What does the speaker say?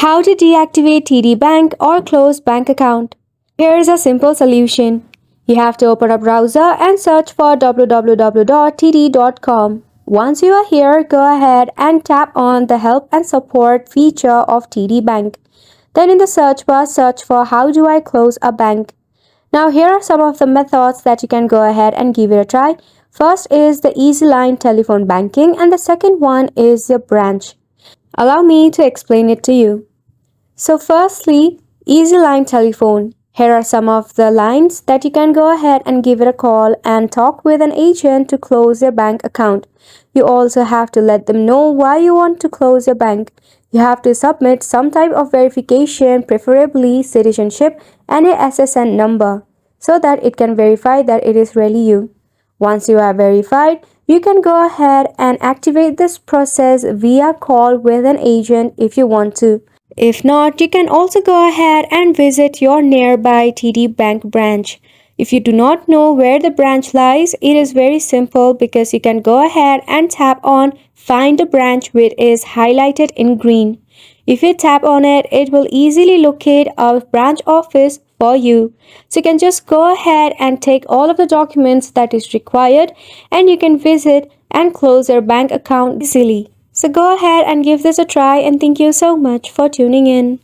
How to deactivate TD Bank or close bank account. Here is a simple solution. You have to open a browser and search for www.td.com. Once you are here, go ahead and tap on the help and support feature of TD Bank. Then in the search bar, search for how do I close a bank. Now here are some of the methods that you can go ahead and give it a try. First is the easy line telephone banking and the second one is the branch. Allow me to explain it to you. So firstly, easy line telephone. Here are some of the lines that you can go ahead and give it a call and talk with an agent to close your bank account. You also have to let them know why you want to close your bank. You have to submit some type of verification, preferably citizenship and a SSN number, so that it can verify that it is really you. Once you are verified, you can go ahead and activate this process via call with an agent if you want to. If not, you can also go ahead and visit your nearby TD Bank branch. If you do not know where the branch lies, it is very simple because you can go ahead and tap on Find a branch which is highlighted in green. If you tap on it, it will easily locate a branch office for you. So you can just go ahead and take all of the documents that is required and you can visit and close your bank account easily. So go ahead and give this a try and thank you so much for tuning in.